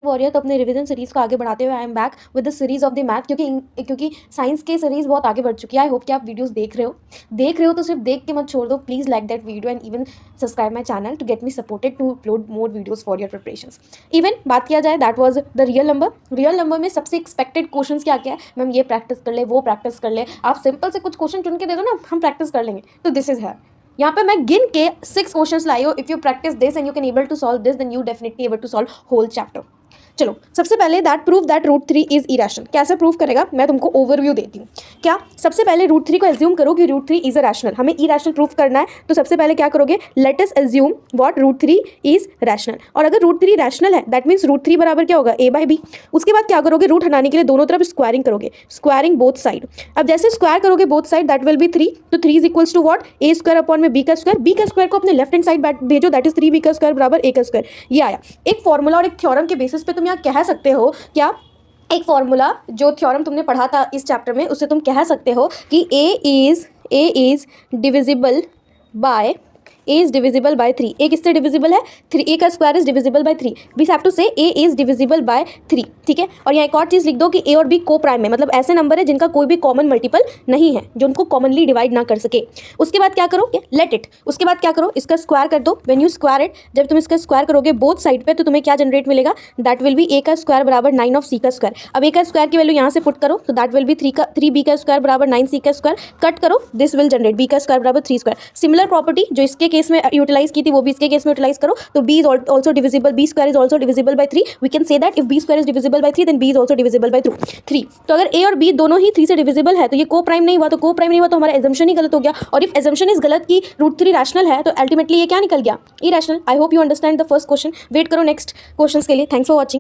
Warrior. तो अपने revision series को आगे बढ़ाते हुए I am back with the series of the math, क्योंकि साइंस के सीरीज़ बहुत आगे बढ़ चुकी है। आई होप कि आप वीडियोस देख रहे हो तो सिर्फ देख के मत छोड़ दो। Please like that video and even subscribe my channel to get me supported to upload more videos for your preparations. Even बात किया जाए that was the real number में सबसे एक्सपेक्टेड क्वेश्चन क्या क्या है, मैम ये प्रैक्टिस कर ले, वो प्रैक्टिस कर ले, आप सिंपल से कुछ क्वेश्चन चुन के दे दो ना, हम प्रैक्टिस कर लेंगे। तो दिस इज है, यहाँ पे मैं गिन के 6 क्वेश्चंस लाई हो। If you practise this and you can able to solve this, then you definitely able to solve whole chapter. चलो सबसे पहले that prove that root 3 is irrational. कैसे प्रूव करेगा, मैं तुमको ओवरव्यू देती हूँ। क्या, सबसे पहले रूट 3 को एज्यूम करो कि रूट 3 इज अ रैशनल। हमें इरेशनल प्रूव करना है, तो सबसे पहले क्या करोगे, let us assume what root 3 is rational. और अगर रूट 3 रैशनल है दैट मीन्स रूट 3 बराबर क्या होगा, a/b। उसके बाद क्या करोगे, रूट हटाने के लिए दोनों तरफ स्क्वायरिंग करोगे, स्क्वायरिंग बोथ साइड। अब जैसे स्क्वायर करोगे both side that will be 3, तो 3 is equals to what, a square upon में b का स्क्वायर। b का स्क्वायर को अपने लेफ्ट हैंड साइड भेजो, दैट इज 3b का स्क्वायर बराबर a का स्क्वायर। ये आया। एक फॉर्मूला और एक थ्योरम के बेसिस पे तुम यहाँ कह सकते हो क्या, एक फॉर्मूला जो थ्योरम तुमने पढ़ा था इस चैप्टर में, उससे तुम कह सकते हो कि a is divisible by a is divisible by 3। a किससे डिविजिबल है, 3, a का square is divisible by 3। We have to say a is divisible by 3, ठीक है। और यहाँ एक और चीज़ लिख दो कि a और b को प्राइम है, मतलब ऐसे नंबर है जिनका कोई भी कॉमन मल्टीपल नहीं है, जो उनको कॉमनली डिवाइड ना कर सके। उसके बाद क्या करो, लेट इट। उसके बाद क्या करो, इसका स्क्वायर कर दो। व्हेन यू स्क्वायर इट, जब तुम इसका स्क्वायर करोगे बोथ साइड पे, तो तुम्हें क्या जनरेट मिलेगा, दैट विल बी a का स्क्वायर बराबर 9 ऑफ c का स्क्वायर। अब a का स्क्वायर की वैल्यू यहाँ से पुट करो, तो दैट विल बी 3b का स्क्वायर बराबर 9c का स्क्वायर। कट करो, दिस विल जनरेट b का स्क्वायर बराबर 3 स्क्वायर। सिमिलर प्रॉपर्टी जो इसके केस में यूटिलाइज की थी वो भी इसके केस में यूटिलाइज करो, तो b is also divisible, b square is also divisible by 3। we can say that if b square is divisible by 3 then b is also divisible by 3। तो अगर a और b दोनों ही 3 से डिविजिबल है तो ये को प्राइम नहीं हुआ, तो को प्राइम नहीं हुआ तो हमारा एजम्पशन ही गलत हो गया। और इफ एजम्पशन इज गलत कि रूट 3 रैशनल है, तो अल्टीमेटली ये क्या निकल गया, irrational. I hope you understand the first question. Wait करो नेक्स्ट क्वेश्चन के लिए। Thanks for watching.